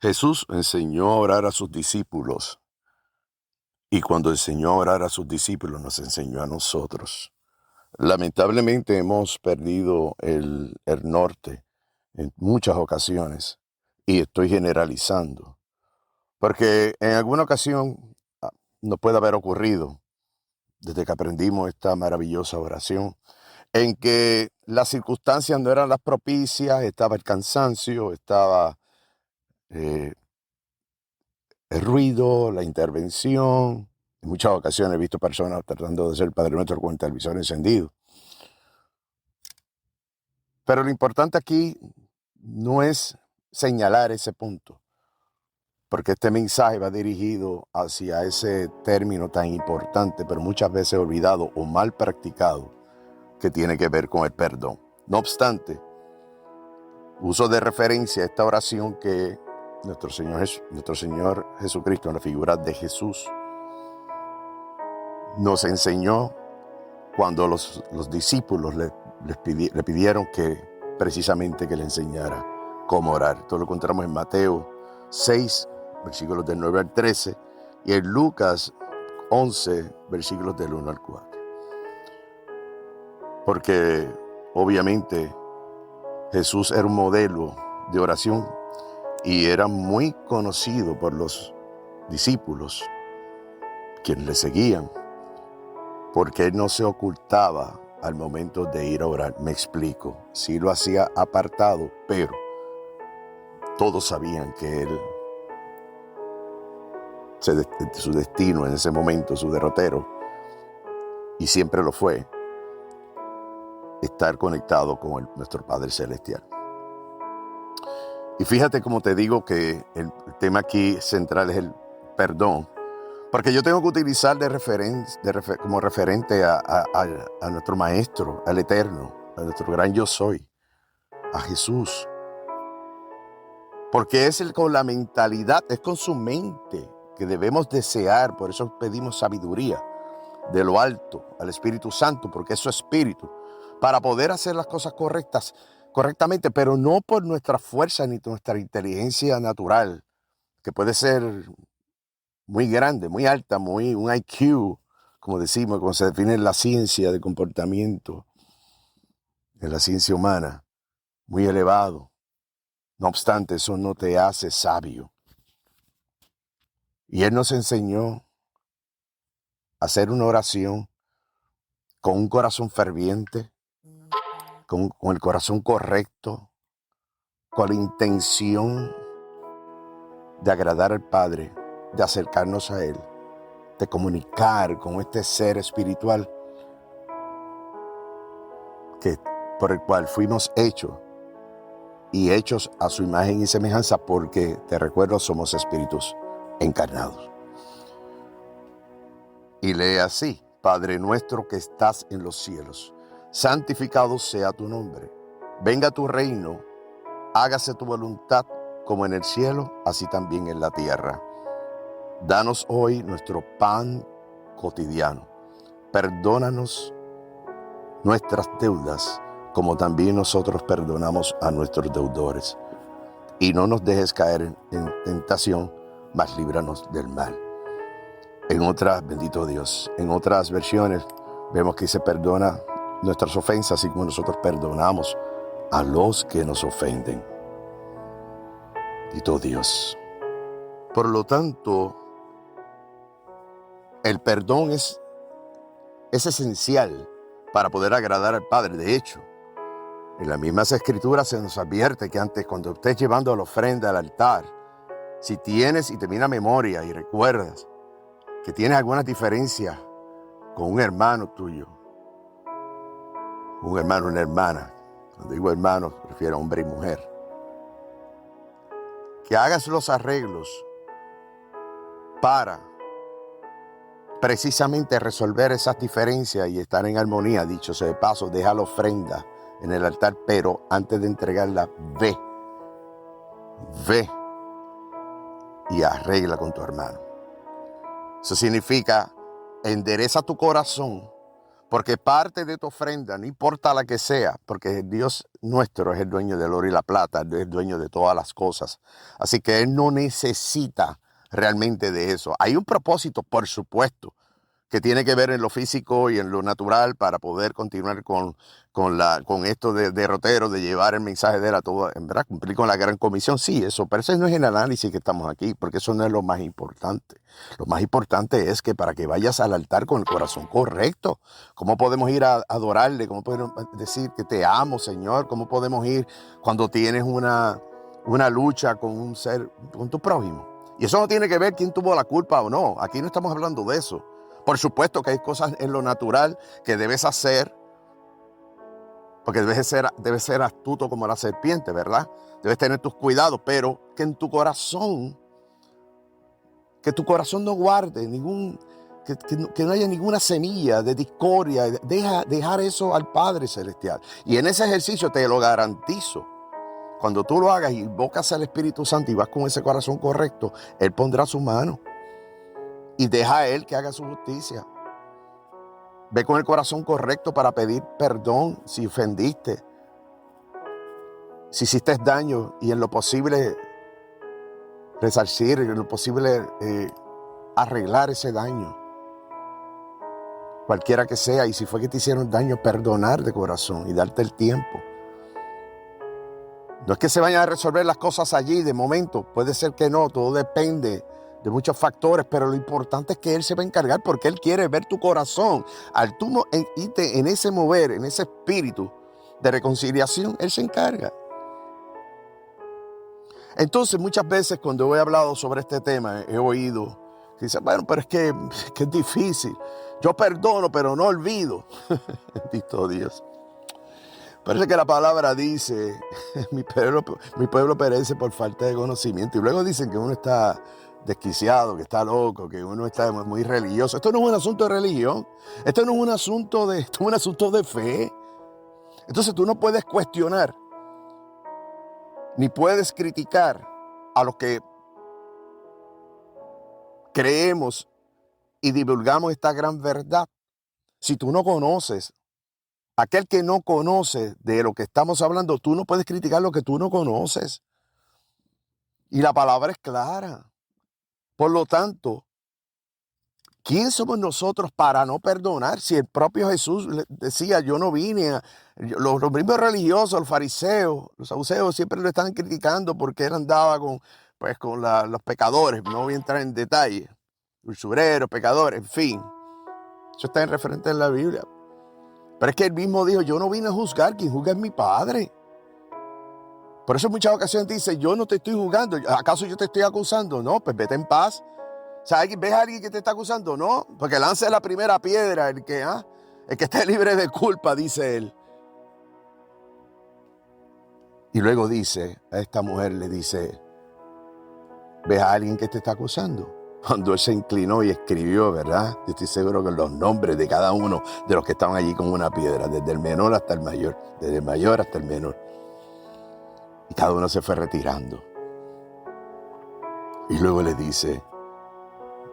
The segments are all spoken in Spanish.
Jesús enseñó a orar a sus discípulos y cuando enseñó a orar a sus discípulos nos enseñó a nosotros. Lamentablemente hemos perdido el norte en muchas ocasiones y estoy generalizando, porque en alguna ocasión nos puede haber ocurrido desde que aprendimos esta maravillosa oración, en que las circunstancias no eran las propicias, estaba el cansancio, estaba eh, el ruido, la intervención. En muchas ocasiones he visto personas tratando de ser Padre Nuestro con el televisor encendido. Pero lo importante aquí no es señalar ese punto, porque este mensaje va dirigido hacia ese término tan importante, pero muchas veces olvidado o mal practicado, que tiene que ver con el perdón. No obstante, uso de referencia a esta oración que nuestro Señor Jesucristo, en la figura de Jesús, nos enseñó cuando los discípulos le pidieron que precisamente que le enseñara cómo orar. Esto lo encontramos en Mateo 6, versículos del 9 al 13, y en Lucas 11, versículos del 1 al 4. Porque obviamente Jesús era un modelo de oración y era muy conocido por los discípulos, quienes le seguían, porque él no se ocultaba al momento de ir a orar. Me explico, sí lo hacía apartado, pero todos sabían que él, su destino en ese momento, su derrotero, y siempre lo fue, estar conectado con nuestro Padre Celestial. Y fíjate como te digo que el tema aquí central es el perdón, porque yo tengo que utilizar como referente a nuestro Maestro, al Eterno, a nuestro gran Yo Soy, a Jesús. Porque es con la mentalidad, es con su mente que debemos desear. Por eso pedimos sabiduría de lo alto al Espíritu Santo, porque es su Espíritu, para poder hacer las cosas correctamente, pero no por nuestra fuerza ni nuestra inteligencia natural, que puede ser muy grande, muy alta, un IQ, como decimos, como se define en la ciencia de comportamiento, en la ciencia humana, muy elevado. No obstante, eso no te hace sabio. Y Él nos enseñó a hacer una oración con un corazón ferviente, con el corazón correcto, con la intención de agradar al Padre, de acercarnos a Él, de comunicar con este ser espiritual por el cual fuimos hechos y hechos a su imagen y semejanza, porque, te recuerdo, somos espíritus encarnados. Y lee así: Padre nuestro que estás en los cielos, santificado sea tu nombre. Venga tu reino, hágase tu voluntad como en el cielo, así también en la tierra. Danos hoy nuestro pan cotidiano. Perdónanos nuestras deudas, como también nosotros perdonamos a nuestros deudores. Y no nos dejes caer en tentación, mas líbranos del mal. Bendito Dios, en otras versiones vemos que se perdona nuestras ofensas, así como nosotros perdonamos a los que nos ofenden. Bendito Dios. Por lo tanto, el perdón es esencial para poder agradar al Padre. De hecho, en las mismas escrituras se nos advierte que antes, cuando estés llevando la ofrenda al altar, si tienes y te viene a memoria y recuerdas que tienes alguna diferencia con un hermano tuyo, un hermano, una hermana, cuando digo hermano, refiero a hombre y mujer, que hagas los arreglos para precisamente resolver esas diferencias y estar en armonía. Dicho sea de paso, deja la ofrenda en el altar, pero antes de entregarla, ve y arregla con tu hermano. Eso significa endereza tu corazón Porque parte de tu ofrenda, no importa la que sea, porque Dios nuestro es el dueño del oro y la plata, es el dueño de todas las cosas. Así que Él no necesita realmente de eso. Hay un propósito, por supuesto, que tiene que ver en lo físico y en lo natural para poder continuar con esto de derrotero, de llevar el mensaje de él a todo, en verdad, cumplir con la gran comisión. Sí, eso, pero ese no es el análisis que estamos aquí, porque eso no es lo más importante. Lo más importante es que para que vayas al altar con el corazón correcto, ¿cómo podemos ir a adorarle? ¿Cómo podemos decir que te amo, Señor? ¿Cómo podemos ir cuando tienes una lucha con un ser, con tu prójimo? Y eso no tiene que ver quién tuvo la culpa o no. Aquí no estamos hablando de eso. Por supuesto que hay cosas en lo natural que debes hacer, porque debes ser astuto como la serpiente, ¿verdad? Debes tener tus cuidados, pero que en tu corazón, que tu corazón no guarde que no haya ninguna semilla de discordia. Dejar eso al Padre Celestial. Y en ese ejercicio te lo garantizo. Cuando tú lo hagas y invocas al Espíritu Santo y vas con ese corazón correcto, Él pondrá su mano y deja a Él que haga su justicia. Ve con el corazón correcto para pedir perdón si ofendiste, si hiciste daño, y en lo posible resarcir, en lo posible arreglar ese daño, cualquiera que sea. Y si fue que te hicieron daño, perdonar de corazón y darte el tiempo. No es que se vayan a resolver las cosas allí de momento, puede ser que no, todo depende de muchos factores, pero lo importante es que Él se va a encargar, porque Él quiere ver tu corazón. Al tú irte en ese mover, en ese espíritu de reconciliación, Él se encarga. Entonces, muchas veces cuando he hablado sobre este tema, he oído que dicen, bueno, pero es que es difícil. Yo perdono, pero no olvido. Bendito Dios. Parece que la palabra dice, mi pueblo perece por falta de conocimiento. Y luego dicen que uno está desquiciado, que está loco, que uno está muy religioso. Esto no es un asunto de religión. Esto no es un asunto esto es un asunto de fe. Entonces tú no puedes cuestionar, ni puedes criticar a los que creemos y divulgamos esta gran verdad si tú no conoces. Aquel que no conoce de lo que estamos hablando, tú no puedes criticar lo que tú no conoces. Y la palabra es clara. Por lo tanto, ¿quién somos nosotros para no perdonar? Si el propio Jesús decía, yo no vine a... Los mismos religiosos, los fariseos, los saduceos siempre lo estaban criticando porque él andaba con los pecadores. No voy a entrar en detalle. Usureros, pecadores, en fin. Eso está en referente en la Biblia. Pero es que él mismo dijo, yo no vine a juzgar, quien juzga es mi Padre. Por eso en muchas ocasiones dice, yo no te estoy juzgando, ¿acaso yo te estoy acusando? No, pues vete en paz. O sea, ¿ves a alguien que te está acusando? No, porque lance la primera piedra, el que esté libre de culpa, dice él. Y luego dice, a esta mujer le dice, ¿ves a alguien que te está acusando? Cuando él se inclinó y escribió, ¿verdad? Yo estoy seguro que los nombres de cada uno de los que estaban allí con una piedra, desde el menor hasta el mayor, desde el mayor hasta el menor. Y cada uno se fue retirando. Y luego le dice,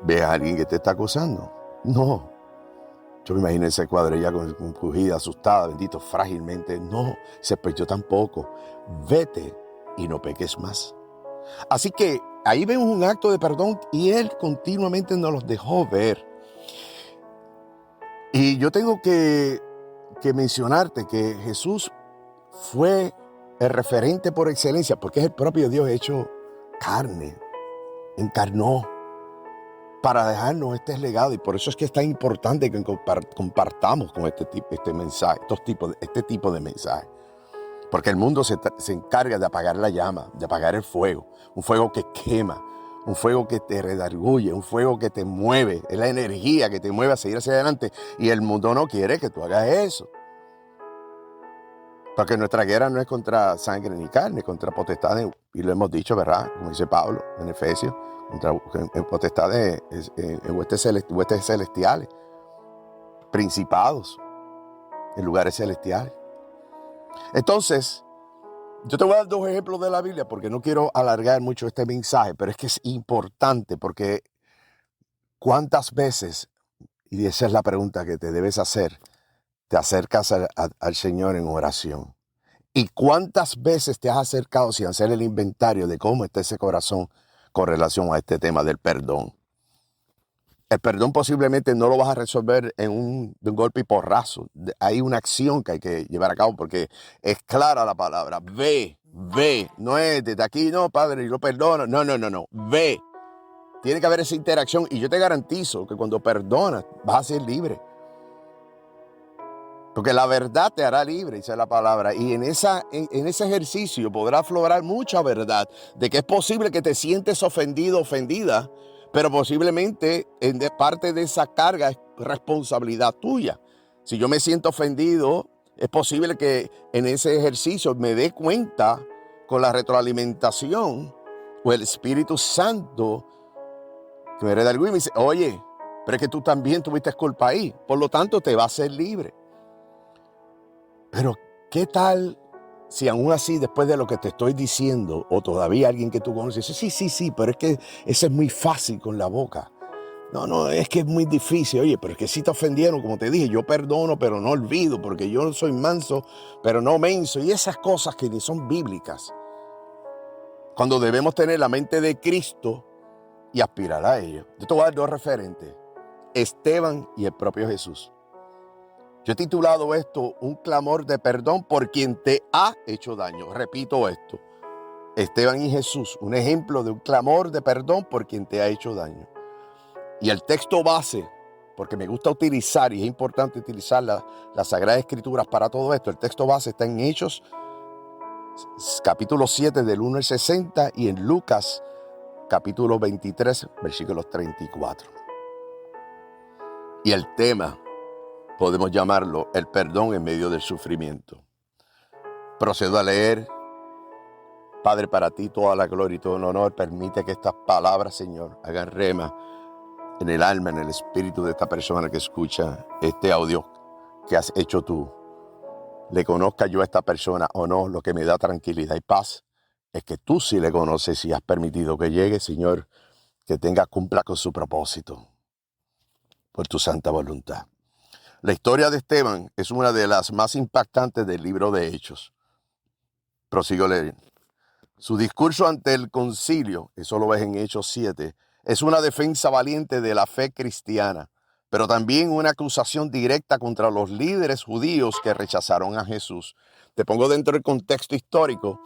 ¿ves a alguien que te está acusando? No. Yo me imagino ese cuadro ya con cogida, asustada, bendito, frágilmente. No. Dice, pues yo tampoco. Vete y no peques más. Así que ahí vemos un acto de perdón y Él continuamente nos los dejó ver. Y yo tengo que mencionarte que Jesús fue el referente por excelencia, porque es el propio Dios hecho carne, encarnó para dejarnos este legado. Y por eso es que es tan importante que compartamos con este tipo de mensajes. Porque el mundo se encarga de apagar la llama, de apagar el fuego. Un fuego que quema, un fuego que te redarguye, un fuego que te mueve. Es la energía que te mueve a seguir hacia adelante. Y el mundo no quiere que tú hagas eso. Porque nuestra guerra no es contra sangre ni carne, contra potestades. Y lo hemos dicho, ¿verdad? Como dice Pablo en Efesios, contra potestades en huestes celestiales, principados en lugares celestiales. Entonces, yo te voy a dar dos ejemplos de la Biblia porque no quiero alargar mucho este mensaje, pero es que es importante porque ¿cuántas veces, y esa es la pregunta que te debes hacer, te acercas al Señor en oración? ¿Y cuántas veces te has acercado sin hacer el inventario de cómo está ese corazón con relación a este tema del perdón? El perdón posiblemente no lo vas a resolver de un golpe y porrazo. Hay una acción que hay que llevar a cabo porque es clara la palabra. Ve. No es desde aquí, no, Padre, yo perdono. No. Ve. Tiene que haber esa interacción y yo te garantizo que cuando perdonas vas a ser libre. Porque la verdad te hará libre, dice la palabra. Y en ese ejercicio podrá aflorar mucha verdad de que es posible que te sientes ofendido, ofendida, pero posiblemente parte de esa carga es responsabilidad tuya. Si yo me siento ofendido, es posible que en ese ejercicio me dé cuenta con la retroalimentación o el Espíritu Santo que me hereda algo y me dice, oye, pero es que tú también tuviste culpa ahí. Por lo tanto, te va a hacer libre. Pero, ¿qué tal si aún así, después de lo que te estoy diciendo, o todavía alguien que tú conoces, dice, sí, pero es que eso es muy fácil con la boca? No, es que es muy difícil. Oye, pero es que si te ofendieron, como te dije, yo perdono, pero no olvido, porque yo soy manso, pero no menso. Y esas cosas que ni son bíblicas. Cuando debemos tener la mente de Cristo y aspirar a ello. Yo te voy a dar dos referentes, Esteban y el propio Jesús. Yo he titulado esto, un clamor de perdón por quien te ha hecho daño. Repito esto, Esteban y Jesús, un ejemplo de un clamor de perdón por quien te ha hecho daño. Y el texto base, porque me gusta utilizar y es importante utilizar las Sagradas Escrituras para todo esto, el texto base está en Hechos, capítulo 7 del 1 al 60 y en Lucas, capítulo 23, versículos 34. Y el tema, podemos llamarlo el perdón en medio del sufrimiento. Procedo a leer. Padre, para ti toda la gloria y todo el honor. Permite que estas palabras, Señor, hagan rema en el alma, en el espíritu de esta persona que escucha este audio que has hecho tú. Le conozca yo a esta persona o no, lo que me da tranquilidad y paz es que tú sí le conoces y has permitido que llegue, Señor, que cumpla con su propósito por tu santa voluntad. La historia de Esteban es una de las más impactantes del libro de Hechos. Prosigo leyendo. Su discurso ante el concilio, eso lo ves en Hechos 7, es una defensa valiente de la fe cristiana, pero también una acusación directa contra los líderes judíos que rechazaron a Jesús. Te pongo dentro del contexto histórico,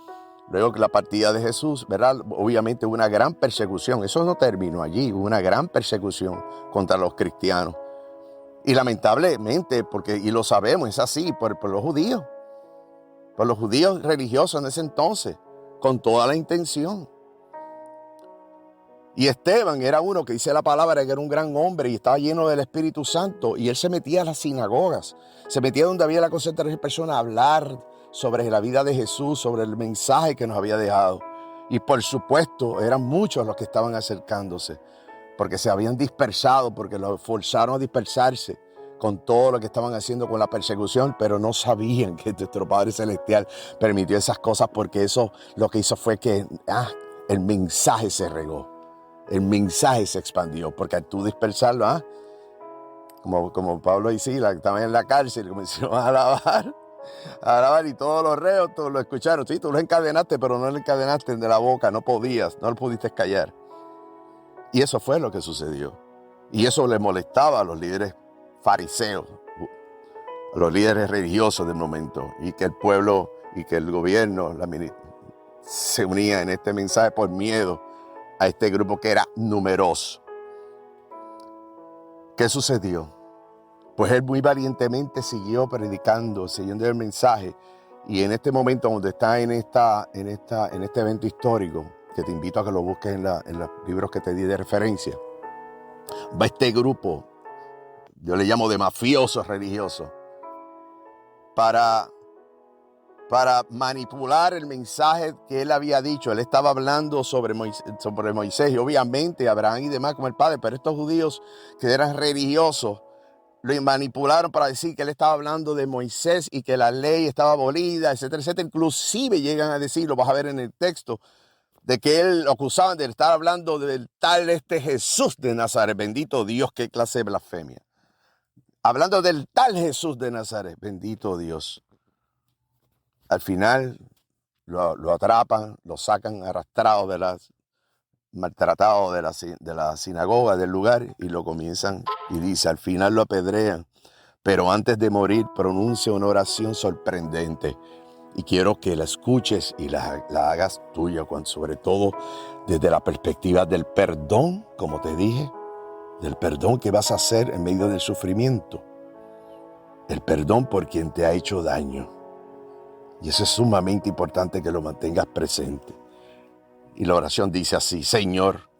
luego que la partida de Jesús, ¿verdad? Obviamente una gran persecución, eso no terminó allí, una gran persecución contra los cristianos. Y lamentablemente, y lo sabemos, es así, por los judíos religiosos en ese entonces, con toda la intención. Y Esteban era uno que dice la palabra que era un gran hombre y estaba lleno del Espíritu Santo, y él se metía a las sinagogas, se metía donde había la concentración de personas a hablar sobre la vida de Jesús, sobre el mensaje que nos había dejado. Y por supuesto, eran muchos los que estaban acercándose, porque se habían dispersado, porque los forzaron a dispersarse con todo lo que estaban haciendo con la persecución, pero no sabían que nuestro Padre Celestial permitió esas cosas, porque eso lo que hizo fue que el mensaje se regó, el mensaje se expandió, porque al tú dispersarlo, como Pablo y Silas, que estaban en la cárcel, comenzaron a alabar y todos los reos todos lo escucharon. Sí, tú lo encadenaste, pero no lo encadenaste de la boca, no podías, no lo pudiste callar. Y eso fue lo que sucedió. Y eso le molestaba a los líderes fariseos, a los líderes religiosos del momento, y que el pueblo y que el gobierno se unía en este mensaje por miedo a este grupo que era numeroso. ¿Qué sucedió? Pues él muy valientemente siguió predicando, siguiendo el mensaje, y en este momento donde está en este evento histórico, que te invito a que lo busques en los libros que te di de referencia, va este grupo, yo le llamo de mafiosos religiosos, para manipular el mensaje que él había dicho. Él estaba hablando sobre Moisés y obviamente Abraham y demás como el padre, pero estos judíos que eran religiosos lo manipularon para decir que él estaba hablando de Moisés y que la ley estaba abolida, etcétera, etcétera. Inclusive llegan a decir, lo vas a ver en el texto, de que él lo acusaban de estar hablando del tal Jesús de Nazaret. Bendito Dios, qué clase de blasfemia. hablando del tal Jesús de Nazaret, bendito Dios. Al final lo atrapan, lo sacan arrastrado maltratado de la sinagoga del lugar y lo comienzan, y dice, al final lo apedrean, pero antes de morir pronuncia una oración sorprendente. Y quiero que la escuches y la hagas tuya, sobre todo desde la perspectiva del perdón, como te dije, del perdón que vas a hacer en medio del sufrimiento. El perdón por quien te ha hecho daño. Y eso es sumamente importante que lo mantengas presente. Y la oración dice así: Señor,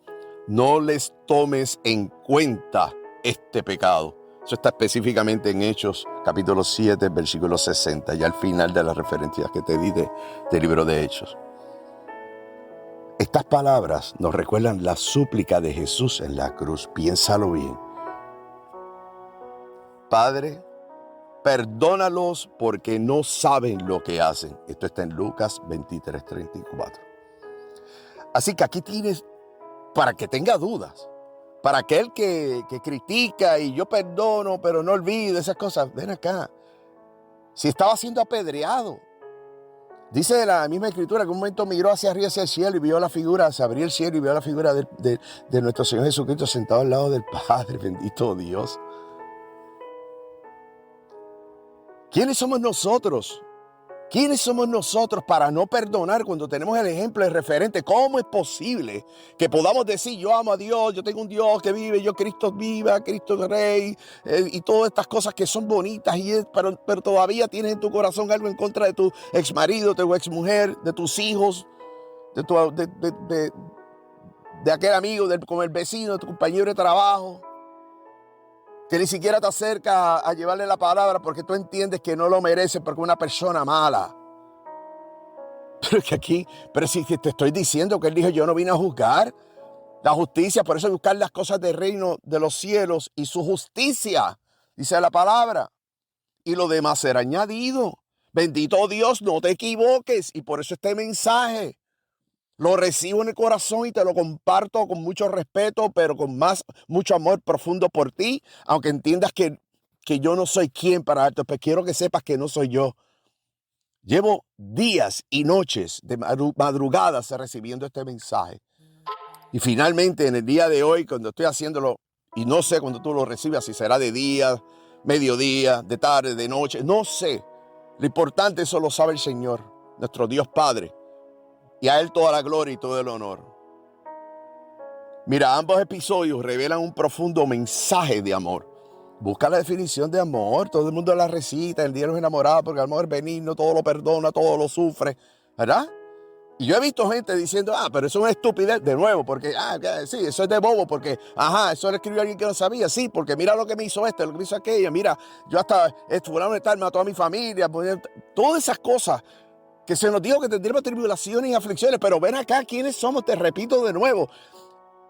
no les tomes en cuenta este pecado. Eso está específicamente en Hechos, capítulo 7, versículo 60, y al final de las referencias que te di del libro de Hechos. Estas palabras nos recuerdan la súplica de Jesús en la cruz. Piénsalo bien. Padre, perdónalos porque no saben lo que hacen. Esto está en Lucas 23, 34. Así que aquí tienes, para que tenga dudas, para aquel que critica y yo perdono, pero no olvido esas cosas, ven acá. Si estaba siendo apedreado, dice la misma escritura que en un momento miró hacia arriba, hacia el cielo, y vio la figura, se abrió el cielo y vio la figura de nuestro Señor Jesucristo sentado al lado del Padre. Bendito Dios. ¿Quiénes somos nosotros? ¿Quiénes somos nosotros para no perdonar cuando tenemos el ejemplo de referente? ¿Cómo es posible que podamos decir, yo amo a Dios, yo tengo un Dios que vive, yo Cristo viva, Cristo es Rey, y todas estas cosas que son bonitas, pero todavía tienes en tu corazón algo en contra de tu ex marido, de tu ex mujer, de tus hijos, de aquel amigo, con el vecino, de tu compañero de trabajo, que ni siquiera te acerca a llevarle la palabra porque tú entiendes que no lo merece porque es una persona mala? Pero si te estoy diciendo que él dijo, yo no vine a juzgar, la justicia, por eso buscar las cosas del reino de los cielos y su justicia, dice la palabra, y lo demás será añadido. Bendito Dios, no te equivoques, y por eso este mensaje lo recibo en el corazón y te lo comparto con mucho respeto, pero con mucho amor profundo por ti, aunque entiendas que yo no soy quien para darte, pero quiero que sepas que no soy yo. Llevo días y noches de madrugadas recibiendo este mensaje. Y finalmente en el día de hoy, cuando estoy haciéndolo, y no sé cuando tú lo recibas, si será de día, mediodía, de tarde, de noche, no sé. Lo importante, eso lo sabe el Señor, nuestro Dios Padre. Y a Él toda la gloria y todo el honor. Mira, ambos episodios revelan un profundo mensaje de amor. Busca la definición de amor. Todo el mundo la recita, el día de los enamorados, porque el amor es benigno, todo lo perdona, todo lo sufre, ¿verdad? Y yo he visto gente diciendo, pero eso es una estupidez, de nuevo, porque, sí, eso es de bobo, porque, eso lo escribió alguien que no sabía, sí, porque mira lo que me hizo lo que me hizo aquella, mira, yo hasta, fulano de tal mató a mi familia, todas esas cosas que se nos dijo que tendríamos tribulaciones y aflicciones, pero ven acá, ¿quiénes somos? Te repito de nuevo.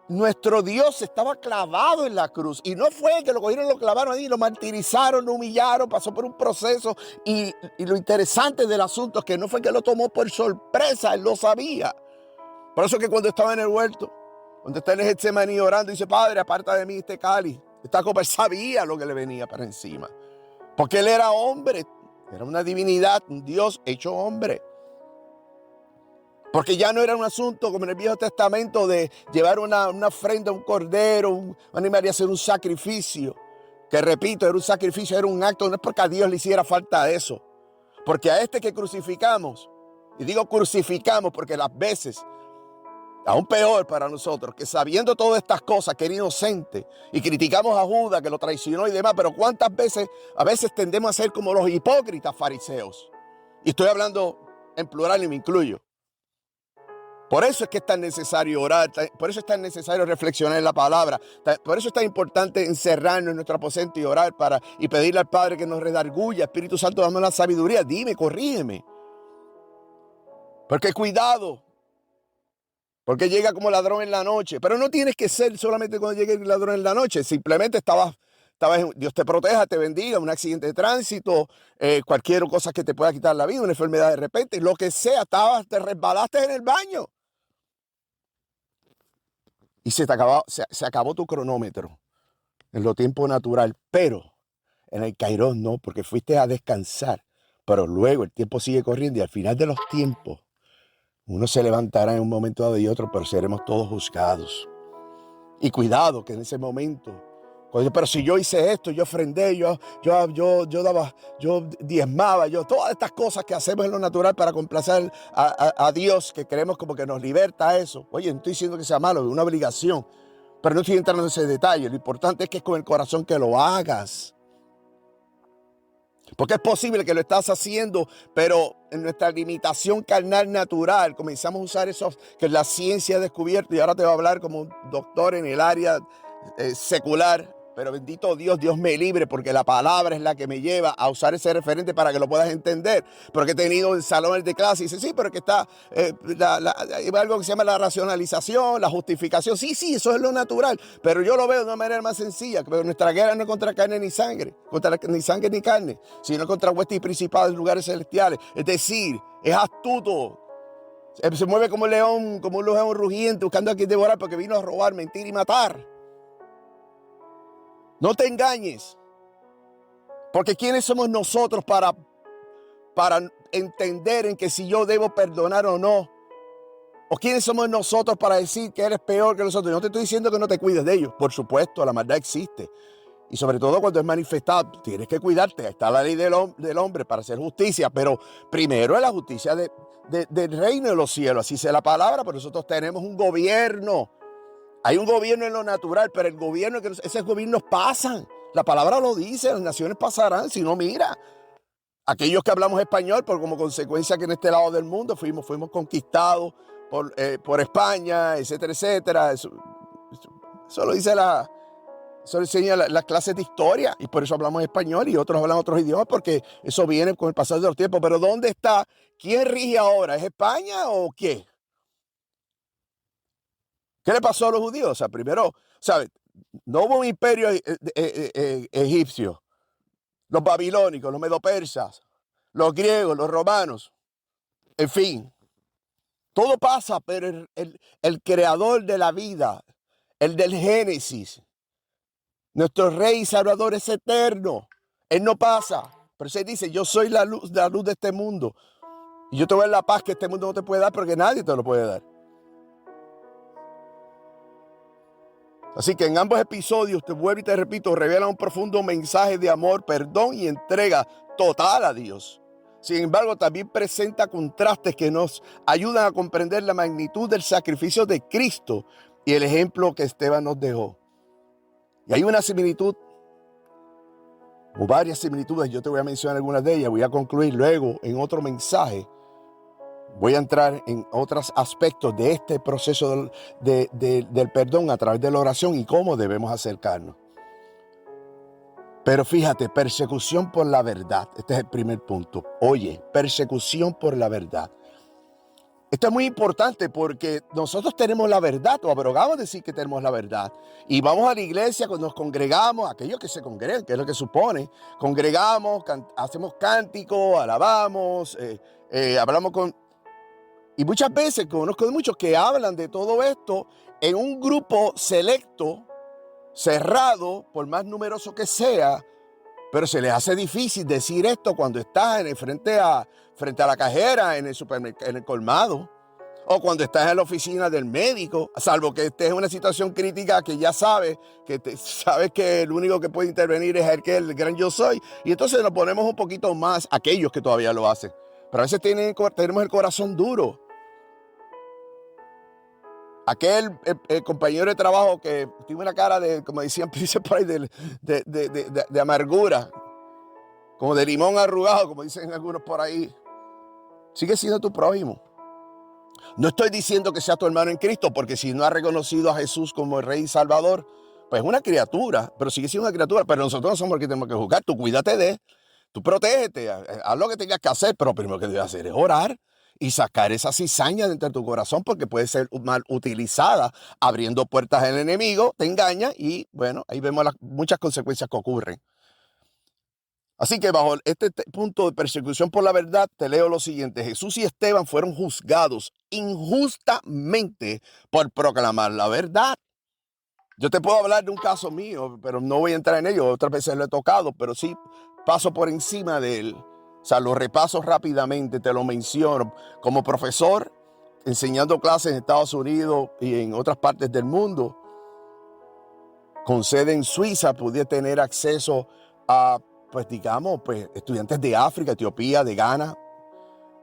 Nuestro Dios estaba clavado en la cruz y no fue que lo cogieron, lo clavaron ahí, lo martirizaron, lo humillaron, pasó por un proceso y lo interesante del asunto es que no fue que lo tomó por sorpresa, él lo sabía. Por eso que cuando estaba en el huerto, cuando está en el Getsemaní orando, dice, Padre, aparta de mí este cáliz, esta copa, él sabía lo que le venía para encima, porque él era hombre, era una divinidad, un Dios hecho hombre. Porque ya no era un asunto como en el Viejo Testamento de llevar una ofrenda, un cordero, un animal y hacer un sacrificio. Que repito, era un sacrificio, era un acto, no es porque a Dios le hiciera falta eso. Porque a este que crucificamos, y digo crucificamos porque las veces, aún peor para nosotros, que sabiendo todas estas cosas, que era inocente, y criticamos a Judas que lo traicionó y demás, pero cuántas veces, a veces tendemos a ser como los hipócritas fariseos. Y estoy hablando en plural y me incluyo. Por eso es que es tan necesario orar, por eso es tan necesario reflexionar en la palabra, por eso es tan importante encerrarnos en nuestro aposento y orar y pedirle al Padre que nos redarguya. Espíritu Santo, dame la sabiduría, dime, corrígeme. Porque cuidado, porque llega como ladrón en la noche, pero no tienes que ser solamente cuando llegue el ladrón en la noche, simplemente Dios te proteja, te bendiga, un accidente de tránsito, cualquier cosa que te pueda quitar la vida, una enfermedad de repente, lo que sea, te resbalaste en el baño. Y se acabó tu cronómetro en lo tiempo natural. Pero en el Kairos, no, porque fuiste a descansar. Pero luego el tiempo sigue corriendo y al final de los tiempos, uno se levantará en un momento dado y otro, pero seremos todos juzgados. Y cuidado que en ese momento, pero si yo hice esto, yo ofrendé, yo daba, yo diezmaba, todas estas cosas que hacemos en lo natural para complacer a Dios, que creemos como que nos liberta eso. Oye, no estoy diciendo que sea malo, es una obligación, pero no estoy entrando en ese detalle. Lo importante es que es con el corazón que lo hagas. Porque es posible que lo estás haciendo, pero en nuestra limitación carnal natural comenzamos a usar eso que la ciencia ha descubierto, y ahora te voy a hablar como un doctor en el área secular. Pero bendito Dios, Dios me libre, porque la palabra es la que me lleva a usar ese referente para que lo puedas entender. Porque he tenido en salones de clase y dice, sí, pero que está hay algo que se llama la racionalización, la justificación. Sí, eso es lo natural, pero yo lo veo de una manera más sencilla. Pero nuestra guerra no es contra carne ni sangre, ni sangre ni carne, sino contra huestes y principados en lugares celestiales. Es decir, es astuto. Se mueve como un león rugiente, buscando a quien devorar, porque vino a robar, mentir y matar. No te engañes, porque ¿quiénes somos nosotros para entender en que si yo debo perdonar o no? ¿O quiénes somos nosotros para decir que eres peor que nosotros? No te estoy diciendo que no te cuides de ellos. Por supuesto, la maldad existe. Y sobre todo cuando es manifestada, tienes que cuidarte. Ahí está la ley del hombre para hacer justicia. Pero primero es la justicia del reino de los cielos. Así sea la palabra, pero nosotros tenemos un gobierno. Hay un gobierno en lo natural, pero el gobierno, esos gobiernos pasan. La palabra lo dice, las naciones pasarán. Si no, mira, aquellos que hablamos español, como consecuencia que en este lado del mundo fuimos conquistados por España, etcétera, etcétera. Eso lo dice eso lo enseña las clases de historia, y por eso hablamos español y otros hablan otros idiomas, porque eso viene con el pasar de los tiempos. Pero ¿dónde está? ¿Quién rige ahora? ¿Es España o qué? ¿Qué le pasó a los judíos? O sea, primero, ¿sabes? No hubo un imperio egipcio, los babilónicos, los medopersas, los griegos, los romanos, en fin. Todo pasa, pero el creador de la vida, el del Génesis, nuestro Rey y Salvador es eterno. Él no pasa. Pero se dice, yo soy la luz de este mundo. Y yo te voy a dar la paz que este mundo no te puede dar, porque nadie te lo puede dar. Así que en ambos episodios, te vuelvo y te repito, revela un profundo mensaje de amor, perdón y entrega total a Dios. Sin embargo, también presenta contrastes que nos ayudan a comprender la magnitud del sacrificio de Cristo y el ejemplo que Esteban nos dejó. Y hay una similitud, o varias similitudes, yo te voy a mencionar algunas de ellas, voy a concluir luego en otro mensaje. Voy a entrar en otros aspectos de este proceso del perdón a través de la oración y cómo debemos acercarnos. Pero fíjate, persecución por la verdad. Este es el primer punto. Oye, persecución por la verdad. Esto es muy importante porque nosotros tenemos la verdad, o abrogamos decir que tenemos la verdad. Y vamos a la iglesia, cuando nos congregamos, aquellos que se congregan, que es lo que supone, congregamos, hacemos cánticos, alabamos, hablamos con... Y muchas veces conozco de muchos que hablan de todo esto en un grupo selecto, cerrado, por más numeroso que sea, pero se les hace difícil decir esto cuando estás frente a la cajera en el supermercado, en el colmado, o cuando estás en la oficina del médico, salvo que estés en una situación crítica que ya sabes que el único que puede intervenir es el gran yo soy, y entonces nos ponemos un poquito más aquellos que todavía lo hacen. Pero a veces tenemos el corazón duro. Aquel compañero de trabajo que tiene una cara de, como decían por ahí, de amargura, como de limón arrugado, como dicen algunos por ahí, sigue siendo tu prójimo. No estoy diciendo que sea tu hermano en Cristo, porque si no ha reconocido a Jesús como el Rey y Salvador, pues es una criatura, pero sigue siendo una criatura. Pero nosotros no somos los que tenemos que juzgar. Tú cuídate tú protégete, haz lo que tengas que hacer, pero lo primero que debes hacer es orar y sacar esa cizaña dentro de tu corazón, porque puede ser mal utilizada, abriendo puertas al enemigo, te engaña y, bueno, ahí vemos muchas consecuencias que ocurren. Así que bajo este punto de persecución por la verdad, te leo lo siguiente. Jesús y Esteban fueron juzgados injustamente por proclamar la verdad. Yo te puedo hablar de un caso mío, pero no voy a entrar en ello. Otras veces lo he tocado, pero sí paso por encima de él. O sea, lo repaso rápidamente, te lo menciono. Como profesor, enseñando clases en Estados Unidos y en otras partes del mundo, con sede en Suiza, pude tener acceso a, pues digamos, pues, estudiantes de África, Etiopía, de Ghana,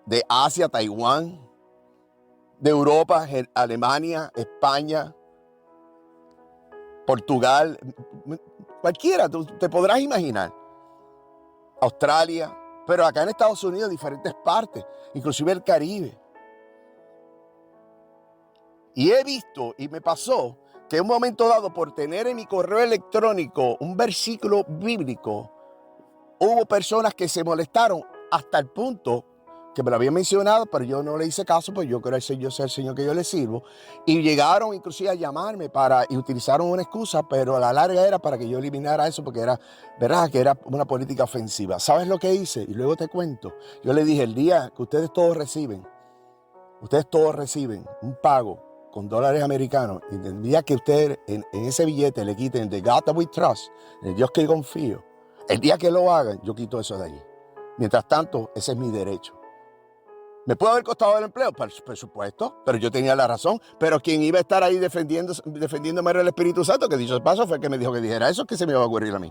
de Asia, Taiwán, de Europa, Alemania, España, Portugal, cualquiera, tú te podrás imaginar. Australia, pero acá en Estados Unidos, diferentes partes, inclusive el Caribe. Y he visto, y me pasó, que en un momento dado, por tener en mi correo electrónico un versículo bíblico, hubo personas que se molestaron hasta el punto que me lo habían mencionado, pero yo no le hice caso, pues yo creo que yo soy el Señor que yo le sirvo. Y llegaron inclusive a llamarme y utilizaron una excusa, pero a la larga era para que yo eliminara eso, porque era, ¿verdad?, que era una política ofensiva. ¿Sabes lo que hice? Y luego te cuento. Yo le dije, el día que ustedes todos reciben un pago con dólares americanos, y el día que ustedes en ese billete le quiten The God that we trust, el Dios que confío, el día que lo hagan, yo quito eso de allí. Mientras tanto, ese es mi derecho. ¿Me puede haber costado el empleo? Por supuesto, pero yo tenía la razón. Pero quien iba a estar ahí defendiéndome era el Espíritu Santo, que dicho de paso fue el que me dijo que dijera eso, que se me iba a ocurrir a mí.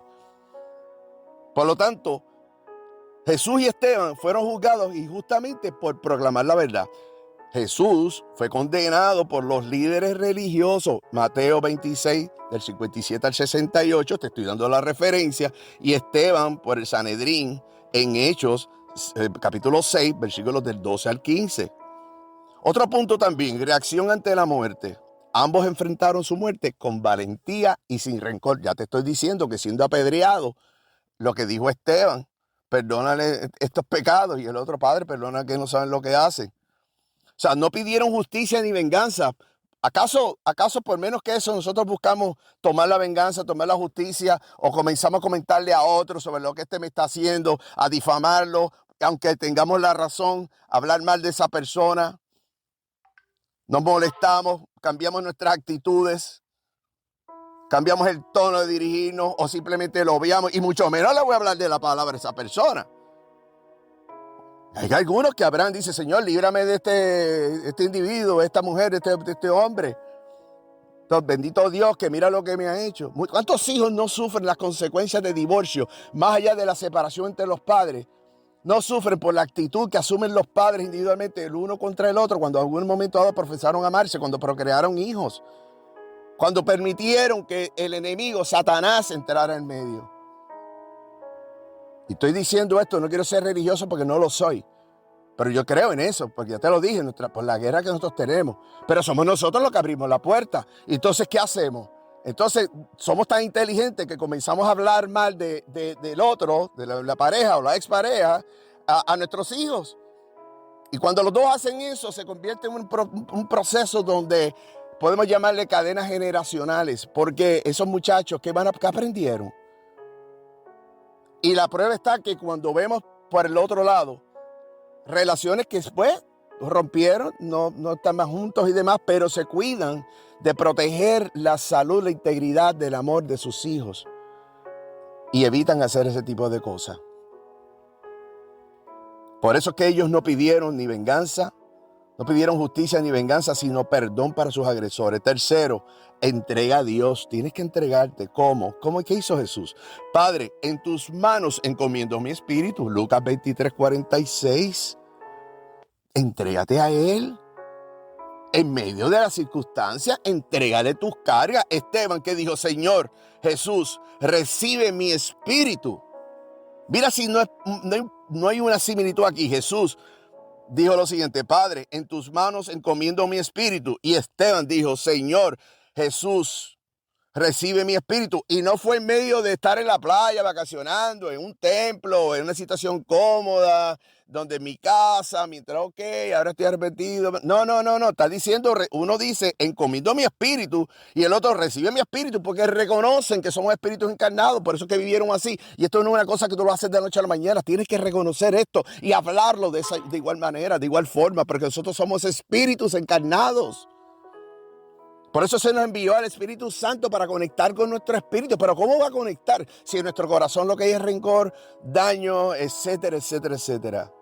Por lo tanto, Jesús y Esteban fueron juzgados injustamente por proclamar la verdad. Jesús fue condenado por los líderes religiosos, Mateo 26, del 57 al 68, te estoy dando la referencia, y Esteban por el Sanedrín en Hechos, capítulo 6, versículos del 12 al 15. Otro punto también, reacción ante la muerte. Ambos enfrentaron su muerte con valentía y sin rencor. Ya te estoy diciendo que siendo apedreado, lo que dijo Esteban, perdónale estos pecados, y el otro, Padre, perdona que no saben lo que hacen. O sea, no pidieron justicia ni venganza. ¿Acaso por menos que eso nosotros buscamos tomar la venganza, tomar la justicia, o comenzamos a comentarle a otros sobre lo que este me está haciendo, a difamarlo, aunque tengamos la razón, hablar mal de esa persona? Nos molestamos, cambiamos nuestras actitudes, cambiamos el tono de dirigirnos, o simplemente lo obviamos, y mucho menos le voy a hablar de la palabra de esa persona. Hay algunos que Abraham dice, Señor, líbrame de este individuo, de esta mujer, de este hombre. Entonces, bendito Dios, que mira lo que me ha hecho. ¿Cuántos hijos no sufren las consecuencias de divorcio, más allá de la separación entre los padres? No sufren por la actitud que asumen los padres individualmente el uno contra el otro, cuando en algún momento dado profesaron amarse, cuando procrearon hijos, cuando permitieron que el enemigo, Satanás, entrara en medio. Y estoy diciendo esto, no quiero ser religioso porque no lo soy, pero yo creo en eso, porque ya te lo dije, por la guerra que nosotros tenemos. Pero somos nosotros los que abrimos la puerta. Y entonces, ¿qué hacemos? Entonces, somos tan inteligentes que comenzamos a hablar mal del otro, de la pareja o la expareja, a nuestros hijos. Y cuando los dos hacen eso, se convierte en un proceso donde podemos llamarle cadenas generacionales, porque esos muchachos, ¿qué aprendieron? Y la prueba está que cuando vemos por el otro lado, relaciones que después rompieron, no están más juntos y demás, pero se cuidan de proteger la salud, la integridad del amor de sus hijos, y evitan hacer ese tipo de cosas. Por eso es que ellos no pidieron ni venganza, no pidieron justicia ni venganza, sino perdón para sus agresores. Tercero, entrega a Dios. Tienes que entregarte. ¿Cómo? ¿Qué hizo Jesús? Padre, en tus manos encomiendo mi espíritu. Lucas 23:46. Entrégate a Él. En medio de las circunstancias, entrégale tus cargas. Esteban, que dijo, Señor Jesús, recibe mi espíritu. Mira si no hay una similitud aquí. Jesús dijo lo siguiente, Padre, en tus manos encomiendo mi espíritu. Y Esteban dijo, Señor Jesús, recibe mi espíritu. Y no fue en medio de estar en la playa vacacionando, en un templo, en una situación cómoda, donde en mi casa, mientras, ahora estoy arrepentido. No. Está diciendo, uno dice, encomiendo mi espíritu, y el otro recibe mi espíritu, porque reconocen que somos espíritus encarnados, por eso que vivieron así. Y esto no es una cosa que tú lo haces de la noche a la mañana, tienes que reconocer esto y hablarlo de igual manera, de igual forma, porque nosotros somos espíritus encarnados. Por eso se nos envió al Espíritu Santo para conectar con nuestro espíritu. Pero ¿cómo va a conectar si en nuestro corazón lo que hay es rencor, daño, etcétera, etcétera, etcétera?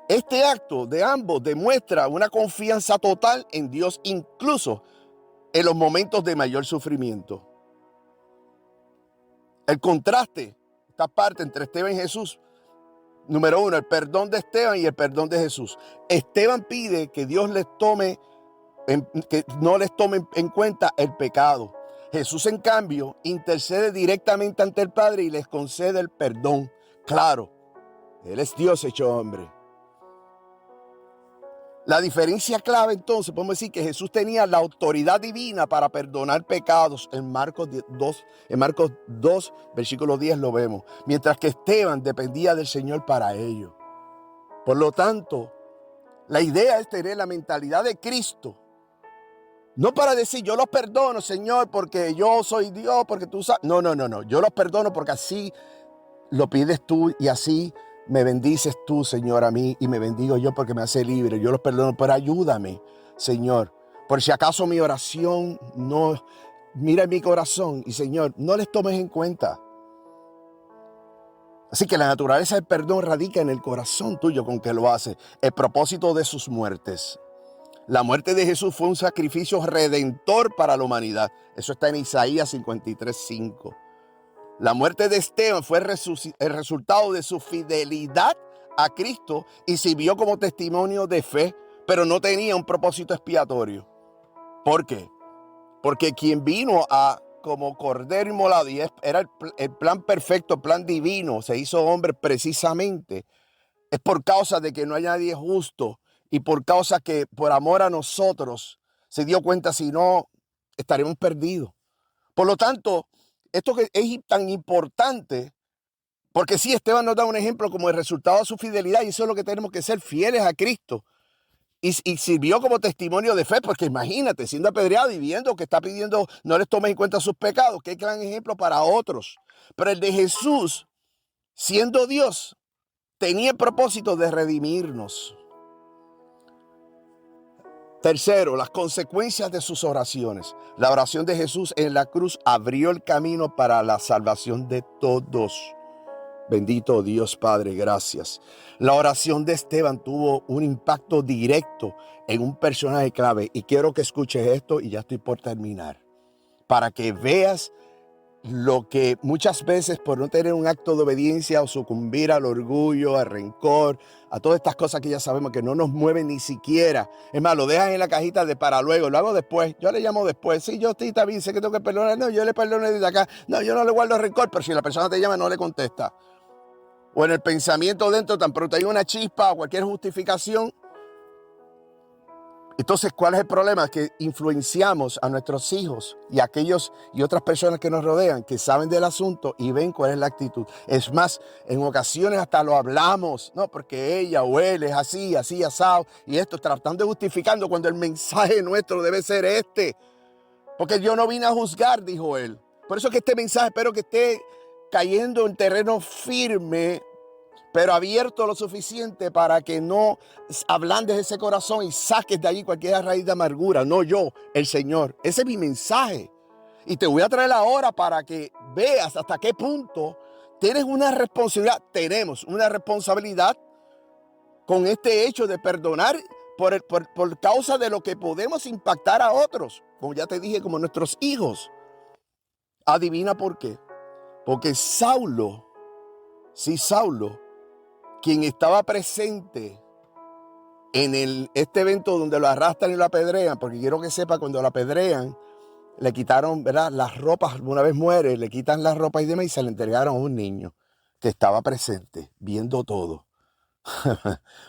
Este acto de ambos demuestra una confianza total en Dios, incluso en los momentos de mayor sufrimiento. El contraste, esta parte entre Esteban y Jesús. Número uno, el perdón de Esteban y el perdón de Jesús. Esteban pide que Dios que no les tome en cuenta el pecado. Jesús, en cambio, intercede directamente ante el Padre y les concede el perdón. Claro, Él es Dios hecho hombre. La diferencia clave, entonces, podemos decir que Jesús tenía la autoridad divina para perdonar pecados. En Marcos 2, versículo 10 lo vemos. Mientras que Esteban dependía del Señor para ello. Por lo tanto, la idea es tener la mentalidad de Cristo. No para decir, yo los perdono, Señor, porque yo soy Dios, porque tú sabes. No. Yo los perdono porque así lo pides tú y así me bendices tú, Señor, a mí, y me bendigo yo porque me hace libre. Yo los perdono, pero ayúdame, Señor. Por si acaso mi oración no mira en mi corazón y, Señor, no les tomes en cuenta. Así que la naturaleza del perdón radica en el corazón tuyo con que lo hace. El propósito de sus muertes. La muerte de Jesús fue un sacrificio redentor para la humanidad. Eso está en Isaías 53:5. La muerte de Esteban fue el resultado de su fidelidad a Cristo y sirvió como testimonio de fe, pero no tenía un propósito expiatorio. ¿Por qué? Porque quien vino como cordero inmolado, y era el plan perfecto, el plan divino, se hizo hombre precisamente, es por causa de que no hay nadie justo y por causa que por amor a nosotros se dio cuenta, si no, estaremos perdidos. Por lo tanto, esto que es tan importante, porque sí, Esteban nos da un ejemplo como el resultado de su fidelidad, y eso es lo que tenemos que ser, fieles a Cristo. Y sirvió como testimonio de fe, porque imagínate, siendo apedreado y viendo que está pidiendo no les tomes en cuenta sus pecados, qué gran ejemplo para otros. Pero el de Jesús, siendo Dios, tenía el propósito de redimirnos. Tercero, las consecuencias de sus oraciones. La oración de Jesús en la cruz abrió el camino para la salvación de todos. Bendito Dios Padre, gracias. La oración de Esteban tuvo un impacto directo en un personaje clave. Y quiero que escuches esto y ya estoy por terminar. Para que veas lo que muchas veces por no tener un acto de obediencia o sucumbir al orgullo, al rencor, a todas estas cosas que ya sabemos que no nos mueven ni siquiera. Es más, lo dejan en la cajita de para luego, lo hago después. Yo le llamo después. Sí, yo estoy bien, sé que tengo que perdonar. No, yo le perdono desde acá. No, yo no le guardo rencor, pero si la persona te llama no le contesta. O en el pensamiento dentro, tan pronto hay una chispa o cualquier justificación. Entonces, ¿cuál es el problema? Es que influenciamos a nuestros hijos y a aquellos y otras personas que nos rodean, que saben del asunto y ven cuál es la actitud. Es más, en ocasiones hasta lo hablamos, ¿no? Porque ella o él es así, asado, y esto tratando de justificando cuando el mensaje nuestro debe ser este. Porque yo no vine a juzgar, dijo él. Por eso que este mensaje espero que esté cayendo en terreno firme, pero abierto lo suficiente para que no ablandes ese corazón y saques de allí cualquier raíz de amargura. No yo, el Señor. Ese es mi mensaje. Y te voy a traer ahora para que veas hasta qué punto tienes una responsabilidad. Tenemos una responsabilidad con este hecho de perdonar por causa de lo que podemos impactar a otros. Como ya te dije, como nuestros hijos. Adivina por qué. Porque Saulo, quien estaba presente en este evento donde lo arrastran y lo apedrean, porque quiero que sepa, cuando lo apedrean, le quitaron, ¿verdad?, las ropas. Una vez muere, le quitan las ropas y demás y se le entregaron a un niño que estaba presente, viendo todo.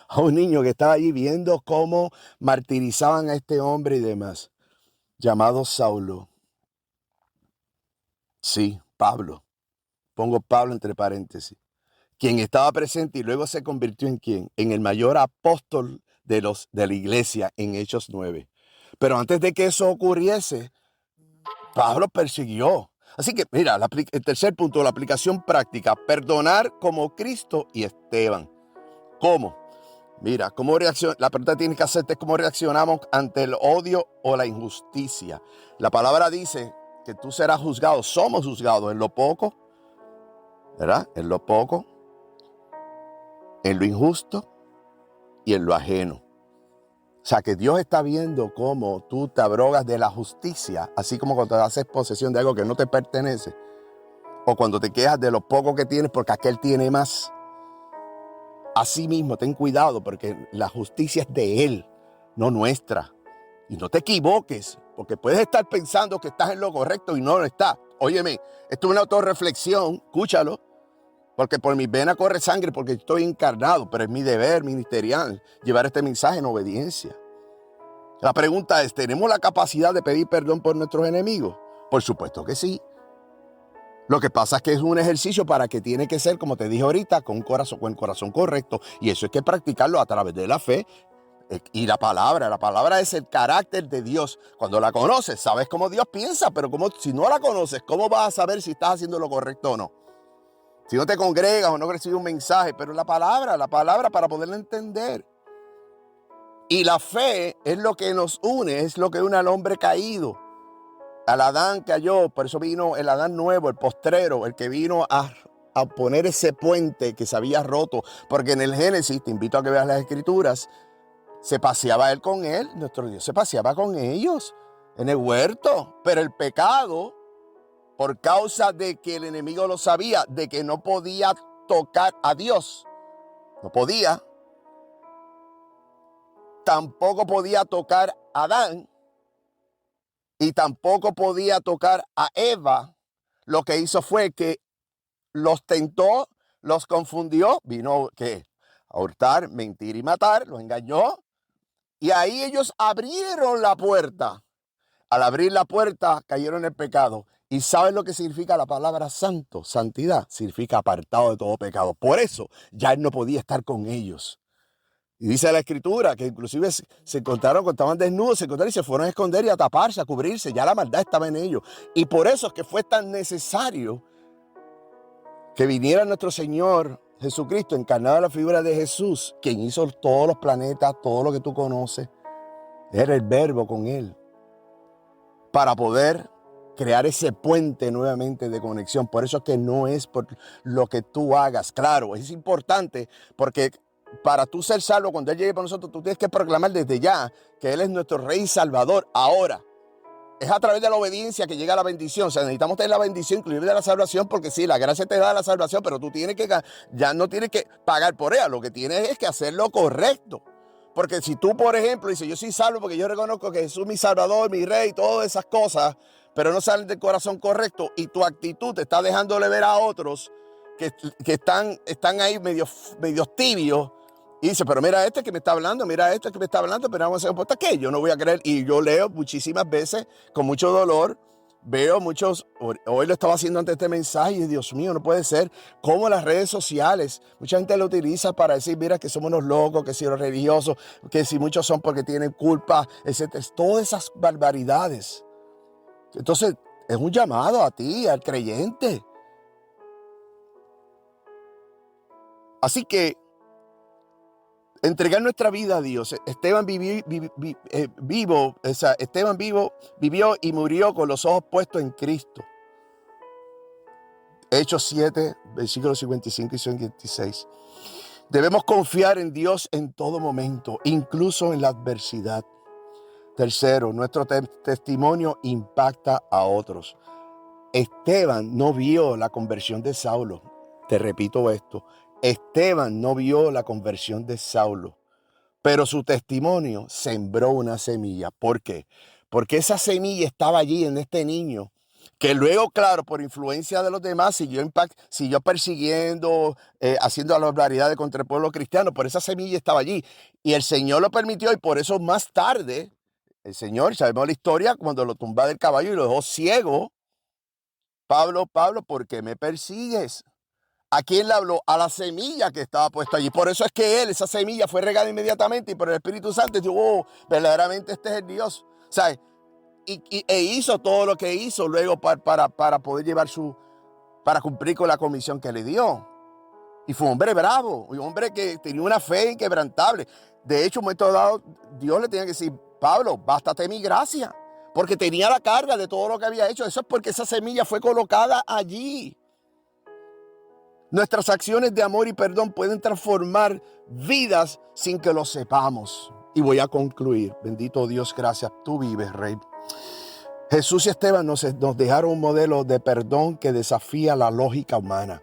A un niño que estaba allí viendo cómo martirizaban a este hombre y demás, llamado Saulo. Sí, Pablo. Pongo Pablo entre paréntesis. Quien estaba presente y luego se convirtió en ¿quién? En el mayor apóstol de la iglesia en Hechos 9. Pero antes de que eso ocurriese, Pablo persiguió. Así que mira, el tercer punto, la aplicación práctica, perdonar como Cristo y Esteban. ¿Cómo? Mira, la pregunta que tienes que hacerte es cómo reaccionamos ante el odio o la injusticia. La palabra dice que tú serás juzgado, somos juzgados en lo poco, ¿verdad? En lo poco, en lo injusto y en lo ajeno. O sea, que Dios está viendo cómo tú te abrogas de la justicia, así como cuando te haces posesión de algo que no te pertenece, o cuando te quejas de lo poco que tienes porque aquel tiene más. Así mismo, ten cuidado porque la justicia es de Él, no nuestra. Y no te equivoques, porque puedes estar pensando que estás en lo correcto y no lo estás. Óyeme, esto es una autorreflexión, escúchalo, porque por mis venas corre sangre, porque estoy encarnado, pero es mi deber ministerial llevar este mensaje en obediencia. La pregunta es, ¿tenemos la capacidad de pedir perdón por nuestros enemigos? Por supuesto que sí. Lo que pasa es que es un ejercicio para que tiene que ser, como te dije ahorita, con el corazón correcto. Y eso hay que practicarlo a través de la fe y la palabra. La palabra es el carácter de Dios. Cuando la conoces, sabes cómo Dios piensa, pero si no la conoces, ¿cómo vas a saber si estás haciendo lo correcto o no? Si no te congregas o no recibes un mensaje, pero la palabra para poderla entender. Y la fe es lo que nos une, es lo que une al hombre caído. Al Adán cayó, por eso vino el Adán nuevo, el postrero, el que vino a poner ese puente que se había roto. Porque en el Génesis, te invito a que veas las escrituras, se paseaba él con él, nuestro Dios se paseaba con ellos en el huerto. Pero el pecado, por causa de que el enemigo lo sabía, de que no podía tocar a Dios, no podía, tampoco podía tocar a Adán, y tampoco podía tocar a Eva, lo que hizo fue que los tentó, los confundió, vino ¿qué? A hurtar, mentir y matar, los engañó. Y ahí ellos abrieron la puerta. Al abrir la puerta cayeron en el pecado. ¿Y sabes lo que significa la palabra santo? Santidad significa apartado de todo pecado. Por eso ya él no podía estar con ellos. Y dice la escritura que inclusive se encontraron cuando estaban desnudos, se encontraron y se fueron a esconder y a taparse, a cubrirse. Ya la maldad estaba en ellos. Y por eso es que fue tan necesario que viniera nuestro Señor Jesucristo, encarnado en la figura de Jesús, quien hizo todos los planetas, todo lo que tú conoces. Era el Verbo con Él, para poder crear ese puente nuevamente de conexión. Por eso es que no es por lo que tú hagas. Claro, es importante porque para tú ser salvo, cuando Él llegue para nosotros, tú tienes que proclamar desde ya que Él es nuestro Rey y Salvador. Ahora, es a través de la obediencia que llega la bendición. O sea, necesitamos tener la bendición, inclusive de la salvación, porque sí, la gracia te da la salvación, pero tú tienes que, ya no tienes que pagar por ella. Lo que tienes es que hacer lo correcto. Porque si tú, por ejemplo, dices, yo soy salvo porque yo reconozco que Jesús es mi Salvador, mi Rey, todas esas cosas, pero no salen del corazón correcto y tu actitud te está dejándole ver a otros que están ahí medio tibios. Y dice, pero mira este que me está hablando, mira este que me está hablando, pero vamos a hacer, ¿qué? Yo no voy a creer. Y yo leo muchísimas veces con mucho dolor, veo muchos, hoy lo estaba haciendo antes de este mensaje y Dios mío, no puede ser, como las redes sociales, mucha gente lo utiliza para decir, mira que somos unos locos, que si los religiosos, que si muchos son porque tienen culpa, etcétera, todas esas barbaridades. Entonces, es un llamado a ti, al creyente. Así que entregar nuestra vida a Dios. Esteban vivió y murió con los ojos puestos en Cristo. Hechos 7, versículos 55 y 56. Debemos confiar en Dios en todo momento, incluso en la adversidad. Tercero, nuestro testimonio impacta a otros. Esteban no vio la conversión de Saulo. Te repito esto. Esteban no vio la conversión de Saulo, pero su testimonio sembró una semilla. ¿Por qué? Porque esa semilla estaba allí en este niño, que luego, claro, por influencia de los demás, siguió persiguiendo, haciendo las barbaridades contra el pueblo cristiano, pero esa semilla estaba allí. Y el Señor lo permitió, y por eso más tarde, el Señor, sabemos la historia, cuando lo tumba del caballo y lo dejó ciego. Pablo, ¿por qué me persigues? ¿A quién le habló? A la semilla que estaba puesta allí. Por eso es que esa semilla fue regada inmediatamente y por el Espíritu Santo dijo, oh, verdaderamente este es el Dios. ¿Sabes? E hizo todo lo que hizo luego para poder para cumplir con la comisión que le dio. Y fue un hombre bravo, un hombre que tenía una fe inquebrantable. De hecho, en un momento dado, Dios le tenía que decir, Pablo, bástate mi gracia, porque tenía la carga de todo lo que había hecho. Eso es porque esa semilla fue colocada allí. Nuestras acciones de amor y perdón pueden transformar vidas sin que lo sepamos. Y voy a concluir. Bendito Dios, gracias. Tú vives, Rey. Jesús y Esteban nos dejaron un modelo de perdón que desafía la lógica humana.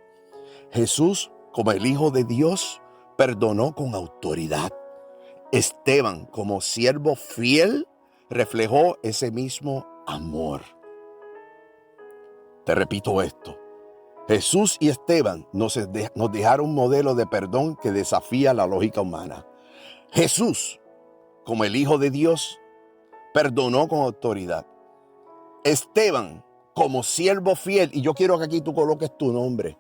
Jesús, como el Hijo de Dios, perdonó con autoridad. Esteban, como siervo fiel, reflejó ese mismo amor. Te repito esto. Jesús y Esteban nos dejaron un modelo de perdón que desafía la lógica humana. Jesús, como el Hijo de Dios, perdonó con autoridad. Esteban, como siervo fiel, y yo quiero que aquí tú coloques tu nombre.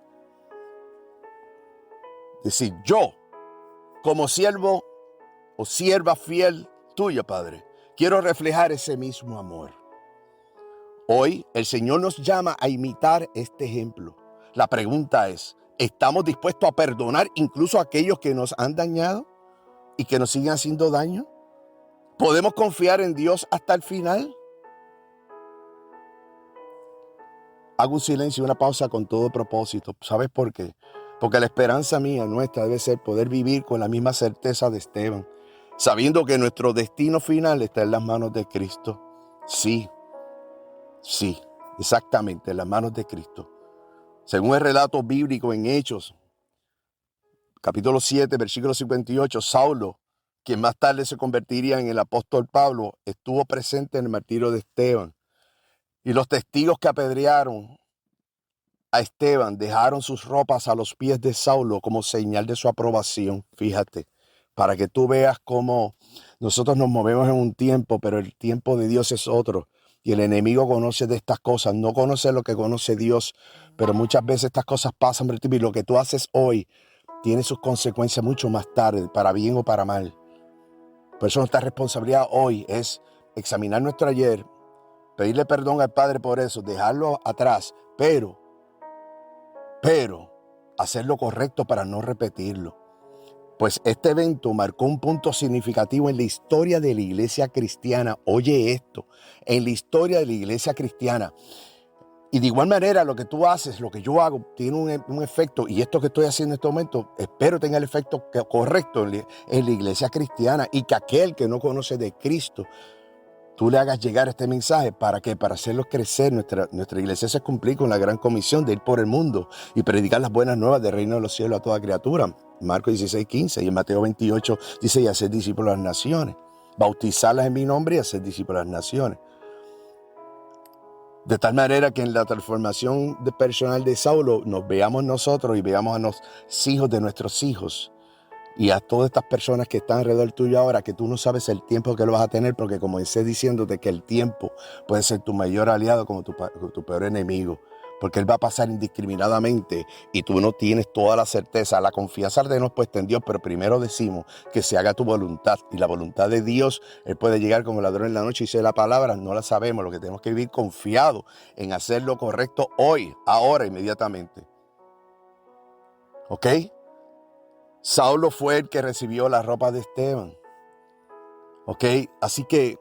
Es decir, yo, como siervo o sierva fiel tuya, Padre, quiero reflejar ese mismo amor. Hoy el Señor nos llama a imitar este ejemplo. La pregunta es, ¿estamos dispuestos a perdonar incluso a aquellos que nos han dañado y que nos siguen haciendo daño? ¿Podemos confiar en Dios hasta el final? Hago un silencio y una pausa con todo propósito. ¿Sabes por qué? Porque la esperanza mía, nuestra, debe ser poder vivir con la misma certeza de Esteban, sabiendo que nuestro destino final está en las manos de Cristo. Sí, exactamente, en las manos de Cristo. Según el relato bíblico en Hechos, capítulo 7, versículo 58, Saulo, quien más tarde se convertiría en el apóstol Pablo, estuvo presente en el martirio de Esteban. Y los testigos que apedrearon a Esteban dejaron sus ropas a los pies de Saulo como señal de su aprobación. Fíjate, para que tú veas cómo nosotros nos movemos en un tiempo, pero el tiempo de Dios es otro. Y el enemigo conoce de estas cosas, no conoce lo que conoce Dios, pero muchas veces estas cosas pasan por ti. Y lo que tú haces hoy tiene sus consecuencias mucho más tarde, para bien o para mal. Por eso nuestra responsabilidad hoy es examinar nuestro ayer, pedirle perdón al Padre por eso, dejarlo atrás, pero hacer lo correcto para no repetirlo. Pues este evento marcó un punto significativo en la historia de la iglesia cristiana. Oye esto, en la historia de la iglesia cristiana. Y de igual manera, lo que tú haces, lo que yo hago, tiene un efecto. Y esto que estoy haciendo en este momento, espero tenga el efecto correcto en la iglesia cristiana. Y que aquel que no conoce de Cristo, tú le hagas llegar este mensaje. ¿Para qué? Para hacerlos crecer. Nuestra iglesia se cumple con la gran comisión de ir por el mundo y predicar las buenas nuevas del reino de los cielos a toda criatura. Marcos 16:15 y en Mateo 28 dice, y hacer discípulos a las naciones. Bautizarlas en mi nombre y hacer discípulos a las naciones. De tal manera que en la transformación personal de Saulo nos veamos nosotros y veamos a los hijos de nuestros hijos. Y a todas estas personas que están alrededor tuyo ahora, que tú no sabes el tiempo que lo vas a tener, porque comencé diciéndote que el tiempo puede ser tu mayor aliado como tu peor enemigo, porque él va a pasar indiscriminadamente y tú no tienes toda la certeza. La confianza la tenemos puesta en Dios, pero primero decimos que se haga tu voluntad, y la voluntad de Dios, él puede llegar como ladrón en la noche y dice la palabra, no la sabemos. Lo que tenemos que vivir confiado en hacer lo correcto hoy, ahora, inmediatamente. ¿Ok? Saulo fue el que recibió la ropa de Esteban. ¿Ok? Así que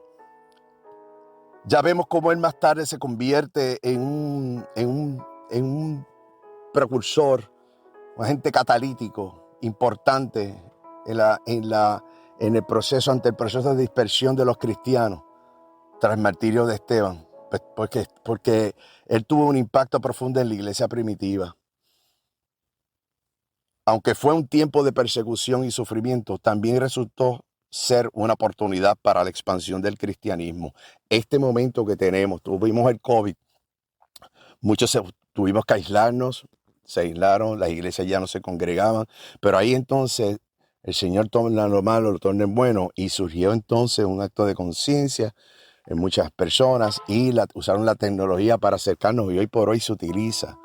ya vemos cómo él más tarde se convierte en un precursor, un agente catalítico importante ante el proceso de dispersión de los cristianos tras el martirio de Esteban. Porque él tuvo un impacto profundo en la iglesia primitiva. Aunque fue un tiempo de persecución y sufrimiento, también resultó ser una oportunidad para la expansión del cristianismo. Este momento que tuvimos el COVID, muchos tuvimos que aislarnos, se aislaron, las iglesias ya no se congregaban, pero ahí entonces el Señor torna lo malo, lo torna en bueno, y surgió entonces un acto de conciencia en muchas personas y usaron la tecnología para acercarnos, y hoy por hoy se utiliza.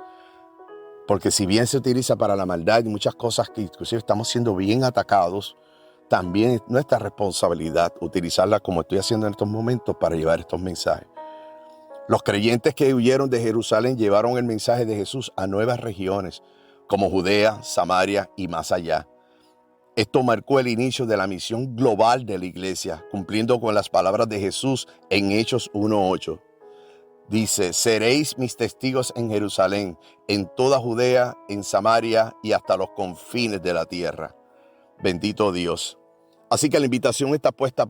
Porque si bien se utiliza para la maldad y muchas cosas que inclusive estamos siendo bien atacados, también es nuestra responsabilidad utilizarla como estoy haciendo en estos momentos para llevar estos mensajes. Los creyentes que huyeron de Jerusalén llevaron el mensaje de Jesús a nuevas regiones, como Judea, Samaria y más allá. Esto marcó el inicio de la misión global de la iglesia, cumpliendo con las palabras de Jesús en Hechos 1:8. Dice: seréis mis testigos en Jerusalén, en toda Judea, en Samaria y hasta los confines de la tierra. Bendito Dios. Así que la invitación está puesta